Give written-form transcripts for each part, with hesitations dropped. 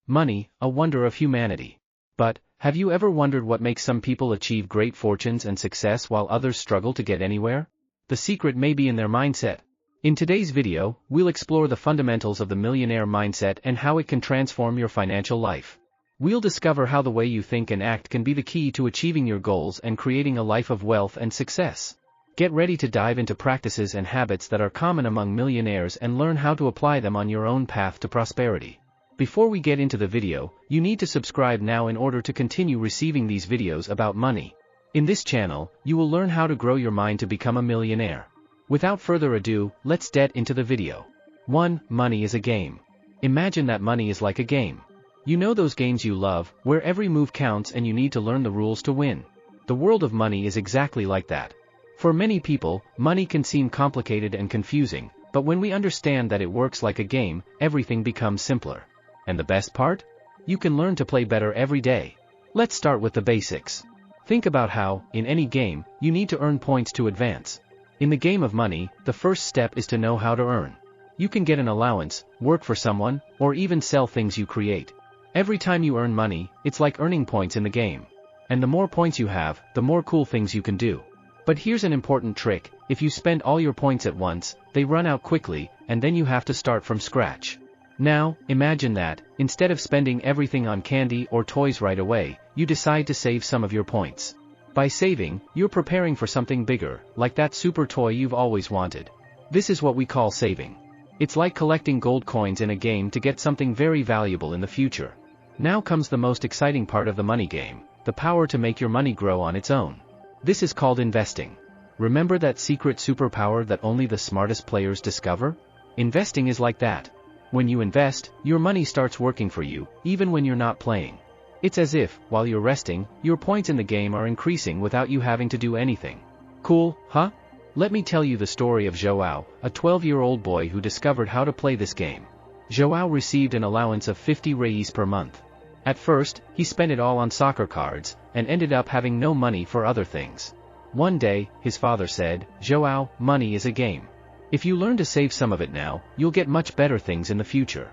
Money, a wonder of humanity. But, have you ever wondered what makes some people achieve great fortunes and success while others struggle to get anywhere? The secret may be in their mindset. In today's video, we'll explore the fundamentals of the millionaire mindset and how it can transform your financial life. We'll discover how the way you think and act can be the key to achieving your goals and creating a life of wealth and success. Get ready to dive into practices and habits that are common among millionaires and learn how to apply them on your own path to prosperity. Before we get into the video, you need to subscribe now in order to continue receiving these videos about money. In this channel, you will learn how to grow your mind to become a millionaire. Without further ado, let's get into the video. 1. Money is a game. Imagine that money is like a game. You know those games you love, where every move counts and you need to learn the rules to win. The world of money is exactly like that. For many people, money can seem complicated and confusing, but when we understand that it works like a game, everything becomes simpler. And the best part? You can learn to play better every day. Let's start with the basics. Think about how, in any game, you need to earn points to advance. In the game of money, the first step is to know how to earn. You can get an allowance, work for someone, or even sell things you create. Every time you earn money, it's like earning points in the game. And the more points you have, the more cool things you can do. But here's an important trick: if you spend all your points at once, they run out quickly, and then you have to start from scratch. Now, imagine that, instead of spending everything on candy or toys right away, you decide to save some of your points. By saving, you're preparing for something bigger, like that super toy you've always wanted. This is what we call saving. It's like collecting gold coins in a game to get something very valuable in the future. Now comes the most exciting part of the money game: the power to make your money grow on its own. This is called investing. Remember that secret superpower that only the smartest players discover? Investing is like that. When you invest, your money starts working for you, even when you're not playing. It's as if, while you're resting, your points in the game are increasing without you having to do anything. Cool, huh? Let me tell you the story of Joao, a 12-year-old boy who discovered how to play this game. Joao received an allowance of 50 reais per month. At first, he spent it all on soccer cards, and ended up having no money for other things. One day, his father said, "Joao, money is a game. If you learn to save some of it now, you'll get much better things in the future."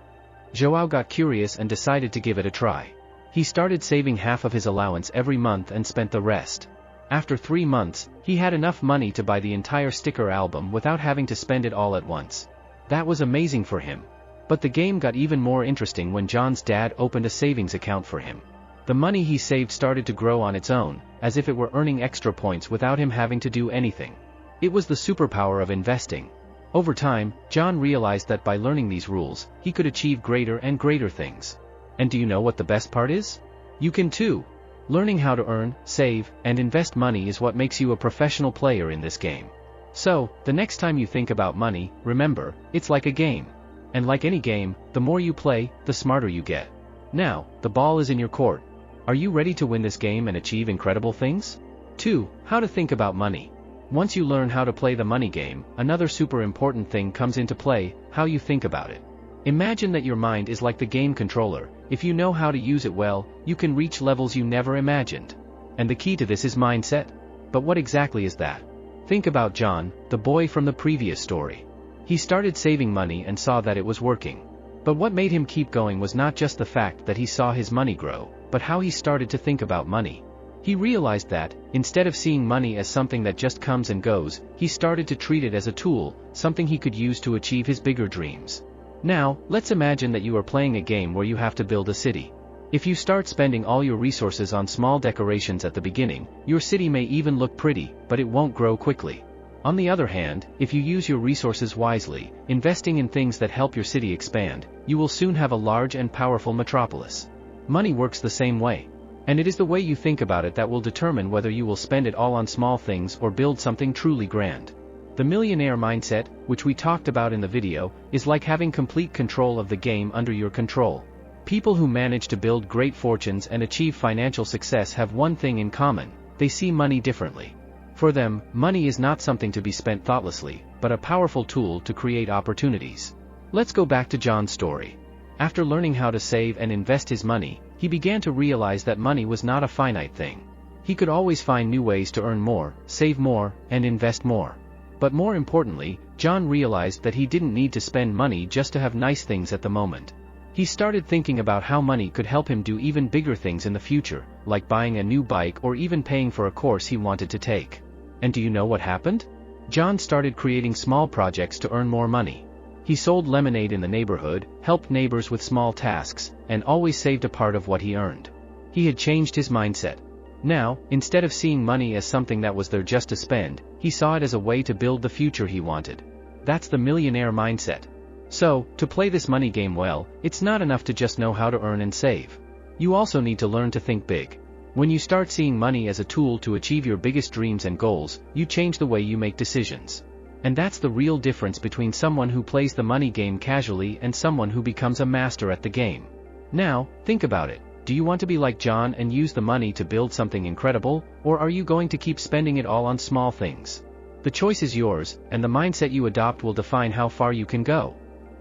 Joao got curious and decided to give it a try. He started saving half of his allowance every month and spent the rest. After 3 months, he had enough money to buy the entire sticker album without having to spend it all at once. That was amazing for him. But the game got even more interesting when John's dad opened a savings account for him. The money he saved started to grow on its own, as if it were earning extra points without him having to do anything. It was the superpower of investing. Over time, John realized that by learning these rules, he could achieve greater and greater things. And do you know what the best part is? You can too. Learning how to earn, save, and invest money is what makes you a professional player in this game. So, the next time you think about money, remember, it's like a game. And like any game, the more you play, the smarter you get. Now, the ball is in your court. Are you ready to win this game and achieve incredible things? 2. How to think about money. Once you learn how to play the money game, another super important thing comes into play: how you think about it. Imagine that your mind is like the game controller. If you know how to use it well, you can reach levels you never imagined. And the key to this is mindset. But what exactly is that? Think about John, the boy from the previous story. He started saving money and saw that it was working. But what made him keep going was not just the fact that he saw his money grow, but how he started to think about money. He realized that, instead of seeing money as something that just comes and goes, he started to treat it as a tool, something he could use to achieve his bigger dreams. Now, let's imagine that you are playing a game where you have to build a city. If you start spending all your resources on small decorations at the beginning, your city may even look pretty, but it won't grow quickly. On the other hand, if you use your resources wisely, investing in things that help your city expand, you will soon have a large and powerful metropolis. Money works the same way. And it is the way you think about it that will determine whether you will spend it all on small things or build something truly grand. The millionaire mindset, which we talked about in the video, is like having complete control of the game under your control. People who manage to build great fortunes and achieve financial success have one thing in common: they see money differently. For them, money is not something to be spent thoughtlessly, but a powerful tool to create opportunities. Let's go back to John's story. After learning how to save and invest his money, he began to realize that money was not a finite thing. He could always find new ways to earn more, save more, and invest more. But more importantly, John realized that he didn't need to spend money just to have nice things at the moment. He started thinking about how money could help him do even bigger things in the future, like buying a new bike or even paying for a course he wanted to take. And do you know what happened? John started creating small projects to earn more money. He sold lemonade in the neighborhood, helped neighbors with small tasks, and always saved a part of what he earned. He had changed his mindset. Now, instead of seeing money as something that was there just to spend, he saw it as a way to build the future he wanted. That's the millionaire mindset. So, to play this money game well, it's not enough to just know how to earn and save. You also need to learn to think big. When you start seeing money as a tool to achieve your biggest dreams and goals, you change the way you make decisions. And that's the real difference between someone who plays the money game casually and someone who becomes a master at the game. Now, think about it. Do you want to be like John and use the money to build something incredible, or are you going to keep spending it all on small things? The choice is yours, and the mindset you adopt will define how far you can go.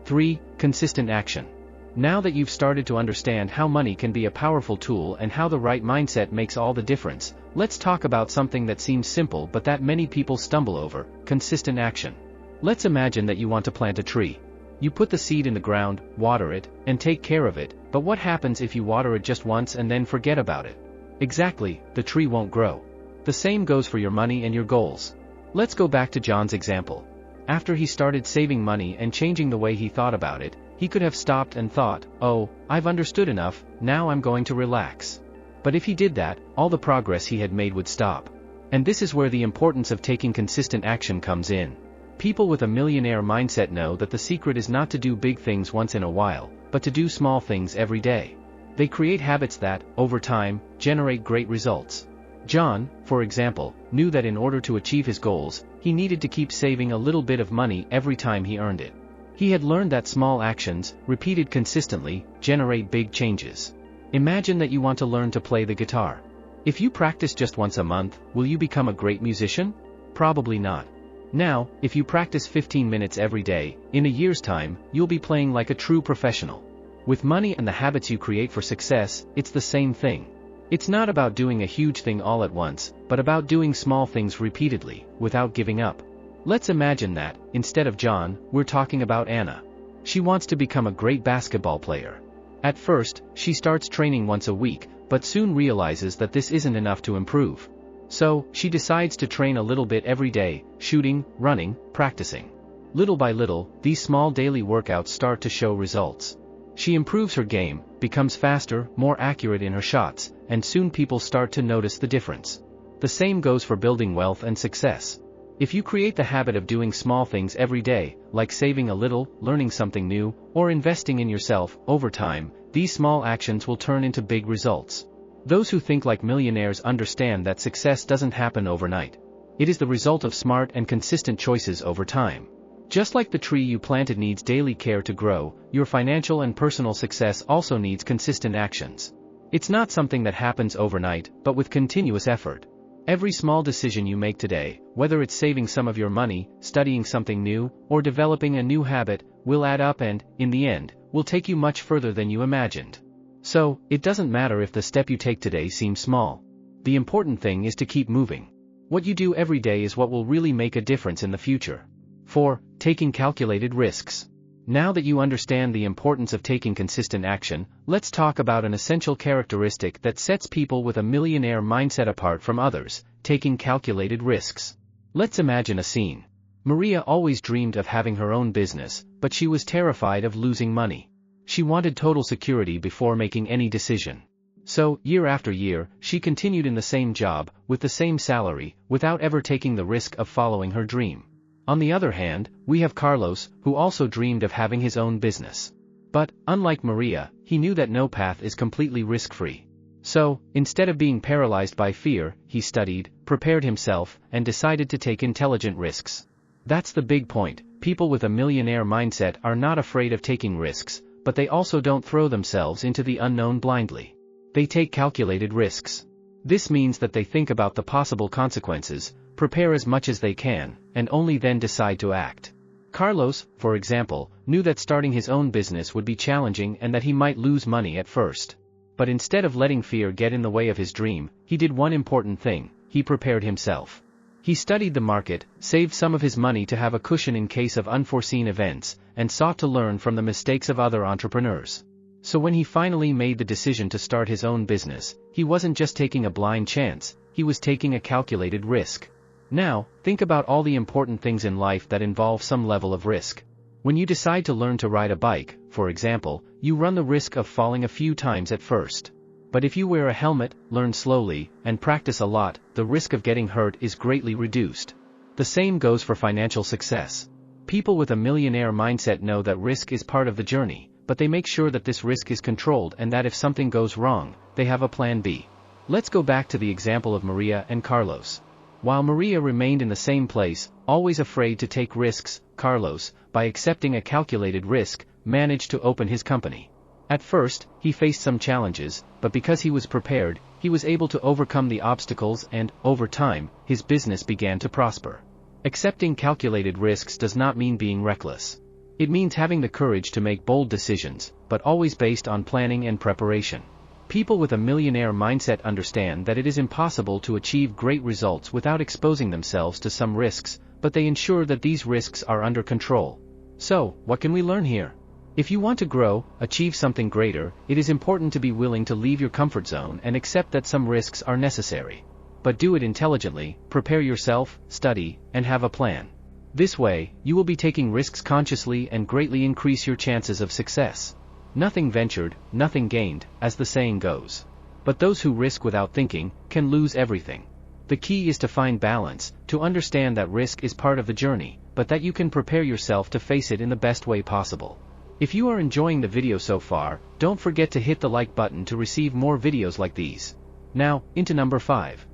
3. Consistent action. Now that you've started to understand how money can be a powerful tool and how the right mindset makes all the difference, let's talk about something that seems simple but that many people stumble over: consistent action. Let's imagine that you want to plant a tree. You put the seed in the ground, water it, and take care of it, but what happens if you water it just once and then forget about it? Exactly, the tree won't grow. The same goes for your money and your goals. Let's go back to John's example. After he started saving money and changing the way he thought about it, he could have stopped and thought, "Oh, I've understood enough, now I'm going to relax." But if he did that, all the progress he had made would stop. And this is where the importance of taking consistent action comes in. People with a millionaire mindset know that the secret is not to do big things once in a while, but to do small things every day. They create habits that, over time, generate great results. John, for example, knew that in order to achieve his goals, he needed to keep saving a little bit of money every time he earned it. He had learned that small actions, repeated consistently, generate big changes. Imagine that you want to learn to play the guitar. If you practice just once a month, will you become a great musician? Probably not. Now, if you practice 15 minutes every day, in a year's time, you'll be playing like a true professional. With money and the habits you create for success, it's the same thing. It's not about doing a huge thing all at once, but about doing small things repeatedly, without giving up. Let's imagine that, instead of John, we're talking about Anna. She wants to become a great basketball player. At first, she starts training once a week, but soon realizes that this isn't enough to improve. So, she decides to train a little bit every day, shooting, running, practicing. Little by little, these small daily workouts start to show results. She improves her game, becomes faster, more accurate in her shots, and soon people start to notice the difference. The same goes for building wealth and success. If you create the habit of doing small things every day, like saving a little, learning something new, or investing in yourself, over time, these small actions will turn into big results. Those who think like millionaires understand that success doesn't happen overnight. It is the result of smart and consistent choices over time. Just like the tree you planted needs daily care to grow, your financial and personal success also needs consistent actions. It's not something that happens overnight, but with continuous effort. Every small decision you make today, whether it's saving some of your money, studying something new, or developing a new habit, will add up and, in the end, will take you much further than you imagined. So, it doesn't matter if the step you take today seems small. The important thing is to keep moving. What you do every day is what will really make a difference in the future. 4. Taking calculated risks. Now that you understand the importance of taking consistent action, let's talk about an essential characteristic that sets people with a millionaire mindset apart from others: taking calculated risks. Let's imagine a scene. Maria always dreamed of having her own business, but she was terrified of losing money. She wanted total security before making any decision. So, year after year, she continued in the same job, with the same salary, without ever taking the risk of following her dream. On the other hand, we have Carlos, who also dreamed of having his own business. But, unlike Maria, he knew that no path is completely risk-free. So, instead of being paralyzed by fear, he studied, prepared himself, and decided to take intelligent risks. That's the big point. People with a millionaire mindset are not afraid of taking risks, but they also don't throw themselves into the unknown blindly. They take calculated risks. This means that they think about the possible consequences, prepare as much as they can, and only then decide to act. Carlos, for example, knew that starting his own business would be challenging and that he might lose money at first. But instead of letting fear get in the way of his dream, he did one important thing: he prepared himself. He studied the market, saved some of his money to have a cushion in case of unforeseen events, and sought to learn from the mistakes of other entrepreneurs. So when he finally made the decision to start his own business, he wasn't just taking a blind chance, he was taking a calculated risk. Now, think about all the important things in life that involve some level of risk. When you decide to learn to ride a bike, for example, you run the risk of falling a few times at first. But if you wear a helmet, learn slowly, and practice a lot, the risk of getting hurt is greatly reduced. The same goes for financial success. People with a millionaire mindset know that risk is part of the journey, but they make sure that this risk is controlled and that if something goes wrong, they have a plan B. Let's go back to the example of Maria and Carlos. While Maria remained in the same place, always afraid to take risks, Carlos, by accepting a calculated risk, managed to open his company. At first, he faced some challenges, but because he was prepared, he was able to overcome the obstacles and, over time, his business began to prosper. Accepting calculated risks does not mean being reckless. It means having the courage to make bold decisions, but always based on planning and preparation. People with a millionaire mindset understand that it is impossible to achieve great results without exposing themselves to some risks, but they ensure that these risks are under control. So, what can we learn here? If you want to grow, achieve something greater, it is important to be willing to leave your comfort zone and accept that some risks are necessary. But do it intelligently, prepare yourself, study, and have a plan. This way, you will be taking risks consciously and greatly increase your chances of success. Nothing ventured, nothing gained, as the saying goes. But those who risk without thinking, can lose everything. The key is to find balance, to understand that risk is part of the journey, but that you can prepare yourself to face it in the best way possible. If you are enjoying the video so far, don't forget to hit the like button to receive more videos like these. Now, into number 5.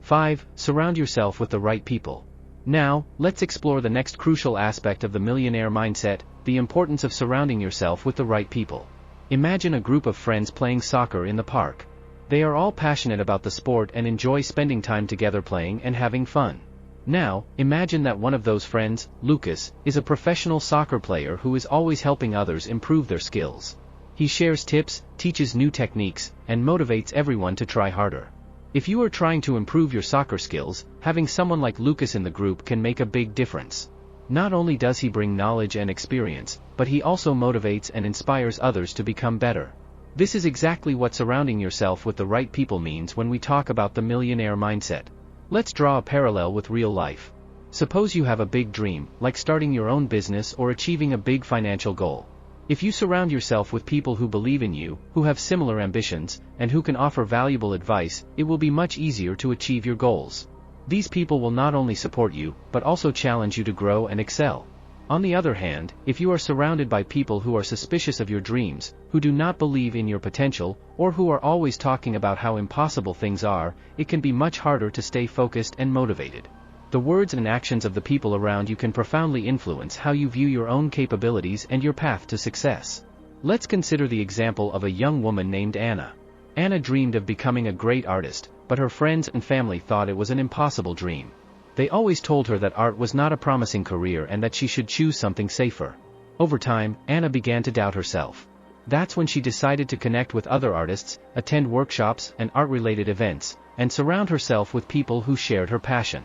5. Surround yourself with the right people. Now, let's explore the next crucial aspect of the millionaire mindset, the importance of surrounding yourself with the right people. Imagine a group of friends playing soccer in the park. They are all passionate about the sport and enjoy spending time together playing and having fun. Now, imagine that one of those friends, Lucas, is a professional soccer player who is always helping others improve their skills. He shares tips, teaches new techniques, and motivates everyone to try harder. If you are trying to improve your soccer skills, having someone like Lucas in the group can make a big difference. Not only does he bring knowledge and experience, but he also motivates and inspires others to become better. This is exactly what surrounding yourself with the right people means when we talk about the millionaire mindset. Let's draw a parallel with real life. Suppose you have a big dream, like starting your own business or achieving a big financial goal. If you surround yourself with people who believe in you, who have similar ambitions, and who can offer valuable advice, it will be much easier to achieve your goals. These people will not only support you, but also challenge you to grow and excel. On the other hand, if you are surrounded by people who are suspicious of your dreams, who do not believe in your potential, or who are always talking about how impossible things are, it can be much harder to stay focused and motivated. The words and actions of the people around you can profoundly influence how you view your own capabilities and your path to success. Let's consider the example of a young woman named Anna. Anna dreamed of becoming a great artist, but her friends and family thought it was an impossible dream. They always told her that art was not a promising career and that she should choose something safer. Over time, Anna began to doubt herself. That's when she decided to connect with other artists, attend workshops and art-related events, and surround herself with people who shared her passion.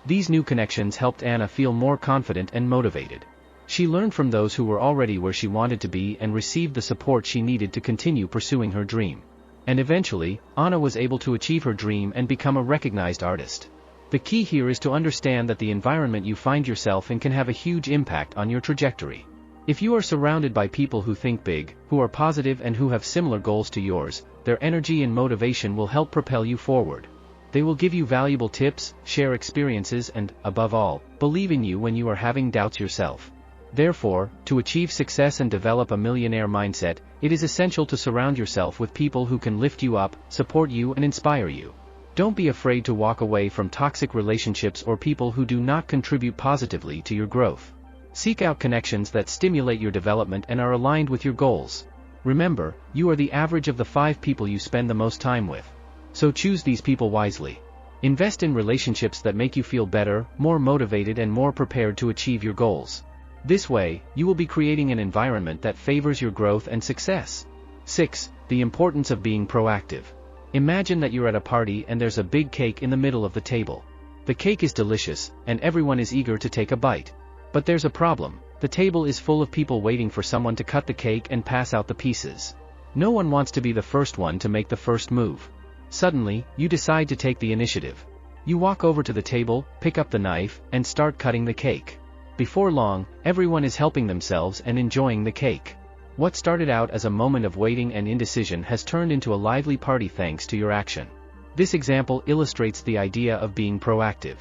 These new connections helped Anna feel more confident and motivated. She learned from those who were already where she wanted to be and received the support she needed to continue pursuing her dream. And eventually, Anna was able to achieve her dream and become a recognized artist. The key here is to understand that the environment you find yourself in can have a huge impact on your trajectory. If you are surrounded by people who think big, who are positive and who have similar goals to yours, their energy and motivation will help propel you forward. They will give you valuable tips, share experiences and, above all, believe in you when you are having doubts yourself. Therefore, to achieve success and develop a millionaire mindset, it is essential to surround yourself with people who can lift you up, support you and inspire you. Don't be afraid to walk away from toxic relationships or people who do not contribute positively to your growth. Seek out connections that stimulate your development and are aligned with your goals. Remember, you are the average of the 5 people you spend the most time with. So choose these people wisely. Invest in relationships that make you feel better, more motivated and more prepared to achieve your goals. This way, you will be creating an environment that favors your growth and success. 6. The importance of being proactive. Imagine that you're at a party and there's a big cake in the middle of the table. The cake is delicious, and everyone is eager to take a bite. But there's a problem. The table is full of people waiting for someone to cut the cake and pass out the pieces. No one wants to be the first one to make the first move. Suddenly, you decide to take the initiative. You walk over to the table, pick up the knife, and start cutting the cake. Before long, everyone is helping themselves and enjoying the cake. What started out as a moment of waiting and indecision has turned into a lively party thanks to your action. This example illustrates the idea of being proactive.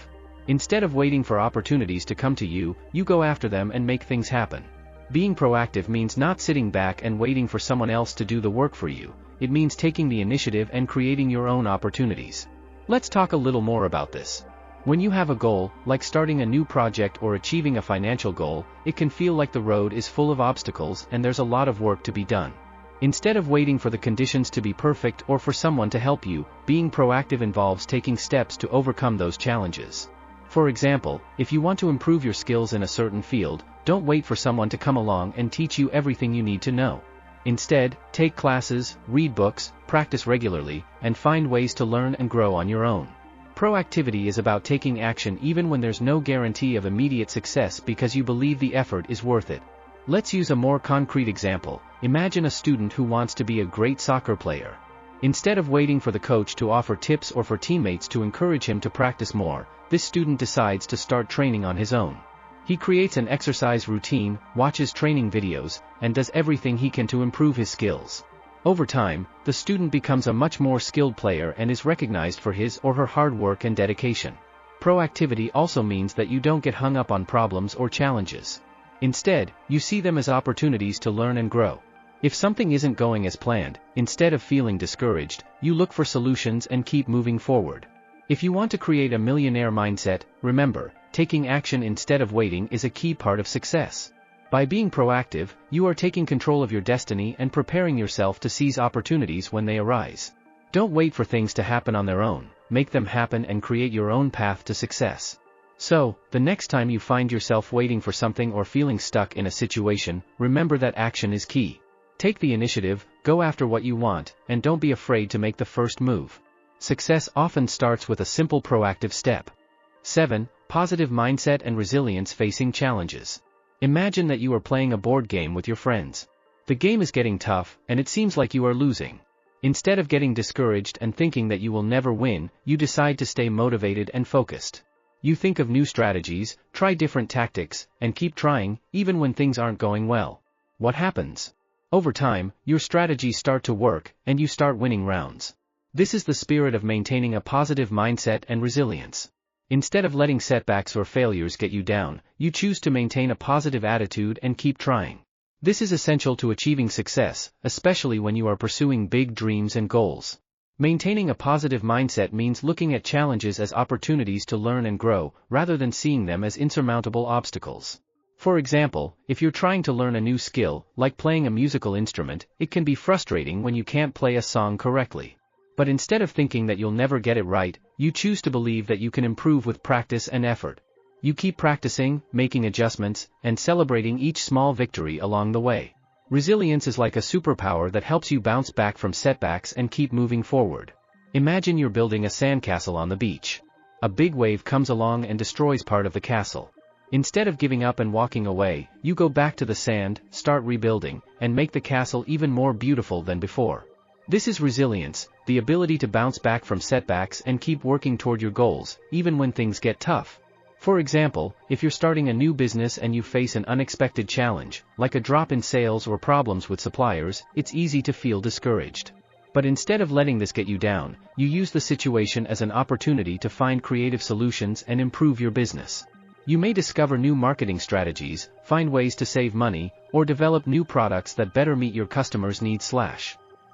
Instead of waiting for opportunities to come to you, you go after them and make things happen. Being proactive means not sitting back and waiting for someone else to do the work for you. It means taking the initiative and creating your own opportunities. Let's talk a little more about this. When you have a goal, like starting a new project or achieving a financial goal, it can feel like the road is full of obstacles and there's a lot of work to be done. Instead of waiting for the conditions to be perfect or for someone to help you, being proactive involves taking steps to overcome those challenges. For example, if you want to improve your skills in a certain field, don't wait for someone to come along and teach you everything you need to know. Instead, take classes, read books, practice regularly, and find ways to learn and grow on your own. Proactivity is about taking action even when there's no guarantee of immediate success because you believe the effort is worth it. Let's use a more concrete example. Imagine a student who wants to be a great soccer player. Instead of waiting for the coach to offer tips or for teammates to encourage him to practice more, this student decides to start training on his own. He creates an exercise routine, watches training videos, and does everything he can to improve his skills. Over time, the student becomes a much more skilled player and is recognized for his or her hard work and dedication. Proactivity also means that you don't get hung up on problems or challenges. Instead, you see them as opportunities to learn and grow. If something isn't going as planned, instead of feeling discouraged, you look for solutions and keep moving forward. If you want to create a millionaire mindset, remember, taking action instead of waiting is a key part of success. By being proactive, you are taking control of your destiny and preparing yourself to seize opportunities when they arise. Don't wait for things to happen on their own, make them happen and create your own path to success. So, the next time you find yourself waiting for something or feeling stuck in a situation, remember that action is key. Take the initiative, go after what you want, and don't be afraid to make the first move. Success often starts with a simple proactive step. 7. Positive mindset and resilience facing challenges. Imagine that you are playing a board game with your friends. The game is getting tough, and it seems like you are losing. Instead of getting discouraged and thinking that you will never win, you decide to stay motivated and focused. You think of new strategies, try different tactics, and keep trying, even when things aren't going well. What happens? Over time, your strategies start to work, and you start winning rounds. This is the spirit of maintaining a positive mindset and resilience. Instead of letting setbacks or failures get you down, you choose to maintain a positive attitude and keep trying. This is essential to achieving success, especially when you are pursuing big dreams and goals. Maintaining a positive mindset means looking at challenges as opportunities to learn and grow, rather than seeing them as insurmountable obstacles. For example, if you're trying to learn a new skill, like playing a musical instrument, it can be frustrating when you can't play a song correctly. But instead of thinking that you'll never get it right, you choose to believe that you can improve with practice and effort. You keep practicing, making adjustments, and celebrating each small victory along the way. Resilience is like a superpower that helps you bounce back from setbacks and keep moving forward. Imagine you're building a sandcastle on the beach. A big wave comes along and destroys part of the castle. Instead of giving up and walking away, you go back to the sand, start rebuilding, and make the castle even more beautiful than before. This is resilience, the ability to bounce back from setbacks and keep working toward your goals, even when things get tough. For example, if you're starting a new business and you face an unexpected challenge, like a drop in sales or problems with suppliers, it's easy to feel discouraged. But instead of letting this get you down, you use the situation as an opportunity to find creative solutions and improve your business. You may discover new marketing strategies, find ways to save money, or develop new products that better meet your customers' needs.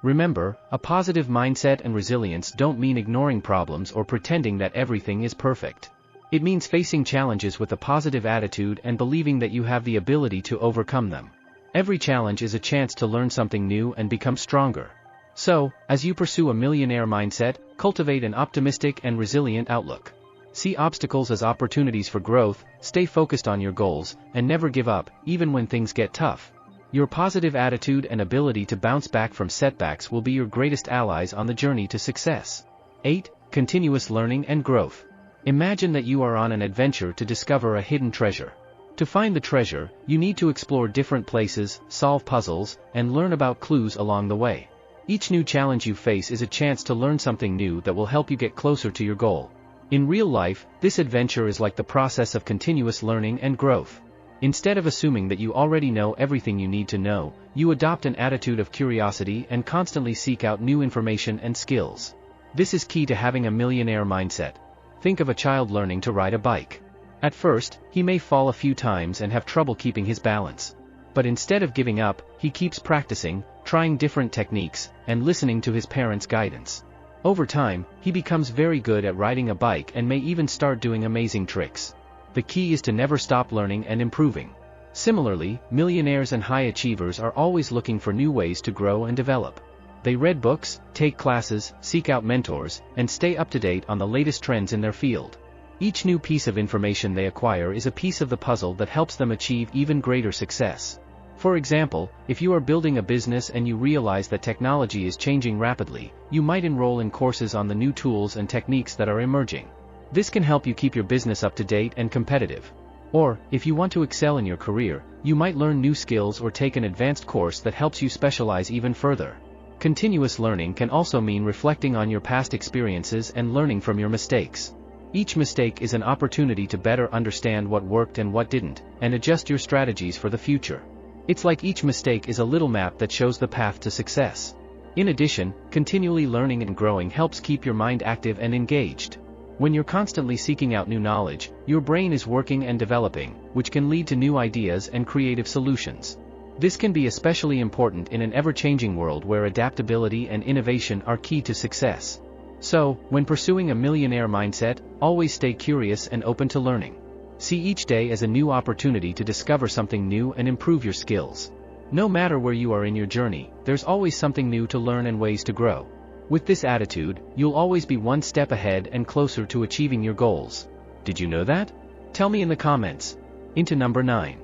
Remember, a positive mindset and resilience don't mean ignoring problems or pretending that everything is perfect. It means facing challenges with a positive attitude and believing that you have the ability to overcome them. Every challenge is a chance to learn something new and become stronger. So, as you pursue a millionaire mindset, cultivate an optimistic and resilient outlook. See obstacles as opportunities for growth, stay focused on your goals, and never give up, even when things get tough. Your positive attitude and ability to bounce back from setbacks will be your greatest allies on the journey to success. 8. Continuous learning and growth. Imagine that you are on an adventure to discover a hidden treasure. To find the treasure, you need to explore different places, solve puzzles, and learn about clues along the way. Each new challenge you face is a chance to learn something new that will help you get closer to your goal. In real life, this adventure is like the process of continuous learning and growth. Instead of assuming that you already know everything you need to know, you adopt an attitude of curiosity and constantly seek out new information and skills. This is key to having a millionaire mindset. Think of a child learning to ride a bike. At first, he may fall a few times and have trouble keeping his balance. But instead of giving up, he keeps practicing, trying different techniques, and listening to his parents' guidance. Over time, he becomes very good at riding a bike and may even start doing amazing tricks. The key is to never stop learning and improving. Similarly, millionaires and high achievers are always looking for new ways to grow and develop. They read books, take classes, seek out mentors, and stay up to date on the latest trends in their field. Each new piece of information they acquire is a piece of the puzzle that helps them achieve even greater success. For example, if you are building a business and you realize that technology is changing rapidly, you might enroll in courses on the new tools and techniques that are emerging. This can help you keep your business up to date and competitive. Or, if you want to excel in your career, you might learn new skills or take an advanced course that helps you specialize even further. Continuous learning can also mean reflecting on your past experiences and learning from your mistakes. Each mistake is an opportunity to better understand what worked and what didn't, and adjust your strategies for the future. It's like each mistake is a little map that shows the path to success. In addition, continually learning and growing helps keep your mind active and engaged. When you're constantly seeking out new knowledge, your brain is working and developing, which can lead to new ideas and creative solutions. This can be especially important in an ever-changing world where adaptability and innovation are key to success. So, when pursuing a millionaire mindset, always stay curious and open to learning. See each day as a new opportunity to discover something new and improve your skills. No matter where you are in your journey, there's always something new to learn and ways to grow. With this attitude, you'll always be one step ahead and closer to achieving your goals. Did you know that? Tell me in the comments. Into number 9.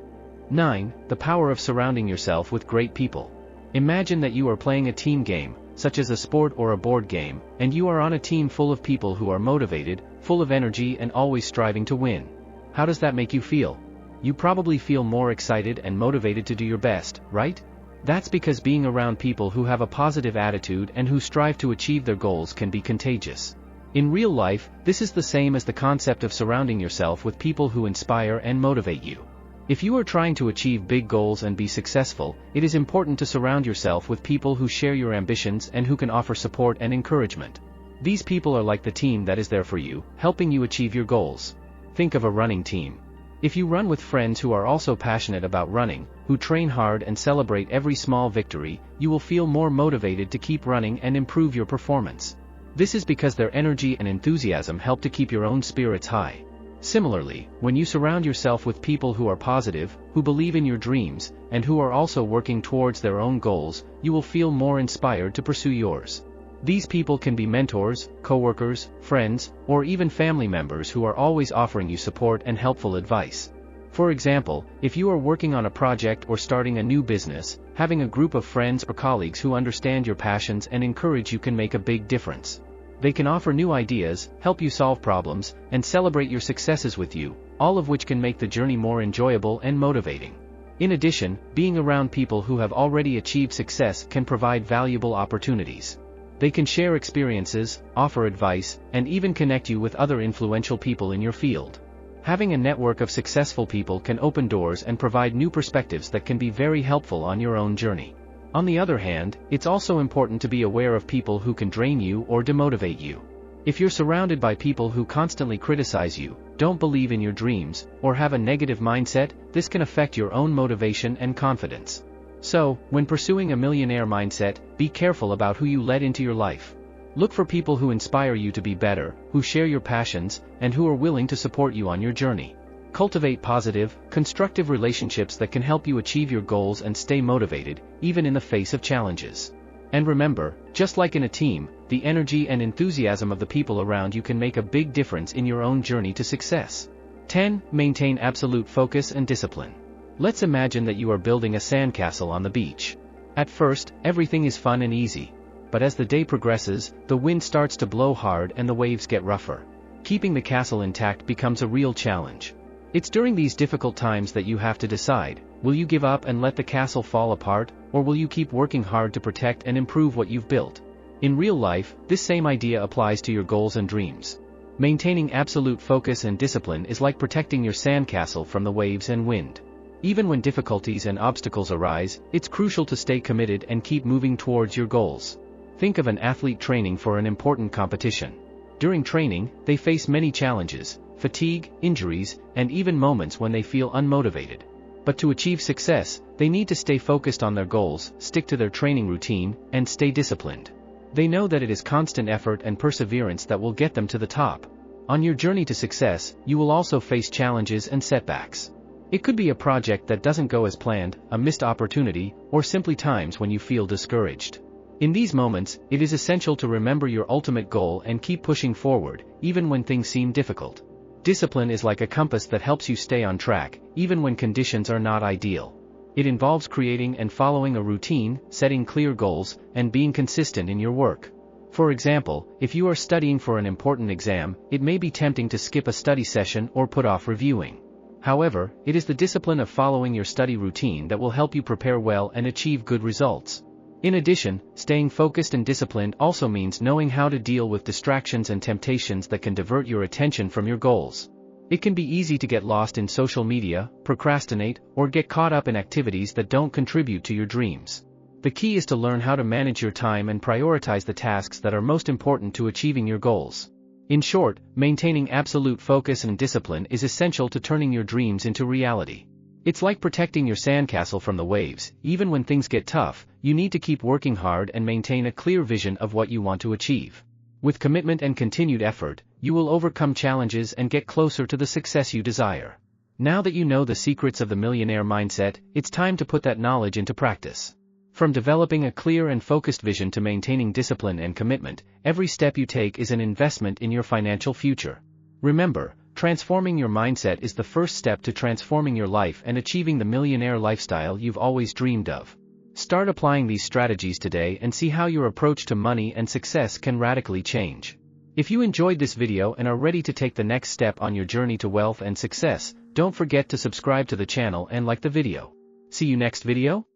9. The power of surrounding yourself with great people. Imagine that you are playing a team game, such as a sport or a board game, and you are on a team full of people who are motivated, full of energy and always striving to win. How does that make you feel? You probably feel more excited and motivated to do your best, right? That's because being around people who have a positive attitude and who strive to achieve their goals can be contagious. In real life, this is the same as the concept of surrounding yourself with people who inspire and motivate you. If you are trying to achieve big goals and be successful, it is important to surround yourself with people who share your ambitions and who can offer support and encouragement. These people are like the team that is there for you, helping you achieve your goals. Think of a running team. If you run with friends who are also passionate about running, who train hard and celebrate every small victory, you will feel more motivated to keep running and improve your performance. This is because their energy and enthusiasm help to keep your own spirits high. Similarly, when you surround yourself with people who are positive, who believe in your dreams, and who are also working towards their own goals, you will feel more inspired to pursue yours. These people can be mentors, coworkers, friends, or even family members who are always offering you support and helpful advice. For example, if you are working on a project or starting a new business, having a group of friends or colleagues who understand your passions and encourage you can make a big difference. They can offer new ideas, help you solve problems, and celebrate your successes with you, all of which can make the journey more enjoyable and motivating. In addition, being around people who have already achieved success can provide valuable opportunities. They can share experiences, offer advice, and even connect you with other influential people in your field. Having a network of successful people can open doors and provide new perspectives that can be very helpful on your own journey. On the other hand, it's also important to be aware of people who can drain you or demotivate you. If you're surrounded by people who constantly criticize you, don't believe in your dreams, or have a negative mindset, this can affect your own motivation and confidence. So, when pursuing a millionaire mindset, be careful about who you let into your life. Look for people who inspire you to be better, who share your passions, and who are willing to support you on your journey. Cultivate positive, constructive relationships that can help you achieve your goals and stay motivated, even in the face of challenges. And remember, just like in a team, the energy and enthusiasm of the people around you can make a big difference in your own journey to success. 10. Maintain absolute focus and discipline. Let's imagine that you are building a sandcastle on the beach. At first, everything is fun and easy. But as the day progresses, the wind starts to blow hard and the waves get rougher. Keeping the castle intact becomes a real challenge. It's during these difficult times that you have to decide, will you give up and let the castle fall apart, or will you keep working hard to protect and improve what you've built? In real life, this same idea applies to your goals and dreams. Maintaining absolute focus and discipline is like protecting your sandcastle from the waves and wind. Even when difficulties and obstacles arise, it's crucial to stay committed and keep moving towards your goals. Think of an athlete training for an important competition. During training, they face many challenges, fatigue, injuries, and even moments when they feel unmotivated. But to achieve success, they need to stay focused on their goals, stick to their training routine, and stay disciplined. They know that it is constant effort and perseverance that will get them to the top. On your journey to success, you will also face challenges and setbacks. It could be a project that doesn't go as planned, a missed opportunity, or simply times when you feel discouraged. In these moments, it is essential to remember your ultimate goal and keep pushing forward, even when things seem difficult. Discipline is like a compass that helps you stay on track, even when conditions are not ideal. It involves creating and following a routine, setting clear goals, and being consistent in your work. For example, if you are studying for an important exam, it may be tempting to skip a study session or put off reviewing. However, it is the discipline of following your study routine that will help you prepare well and achieve good results. In addition, staying focused and disciplined also means knowing how to deal with distractions and temptations that can divert your attention from your goals. It can be easy to get lost in social media, procrastinate, or get caught up in activities that don't contribute to your dreams. The key is to learn how to manage your time and prioritize the tasks that are most important to achieving your goals. In short, maintaining absolute focus and discipline is essential to turning your dreams into reality. It's like protecting your sandcastle from the waves. Even when things get tough, you need to keep working hard and maintain a clear vision of what you want to achieve. With commitment and continued effort, you will overcome challenges and get closer to the success you desire. Now that you know the secrets of the millionaire mindset, it's time to put that knowledge into practice. From developing a clear and focused vision to maintaining discipline and commitment, every step you take is an investment in your financial future. Remember, transforming your mindset is the first step to transforming your life and achieving the millionaire lifestyle you've always dreamed of. Start applying these strategies today and see how your approach to money and success can radically change. If you enjoyed this video and are ready to take the next step on your journey to wealth and success, don't forget to subscribe to the channel and like the video. See you next video.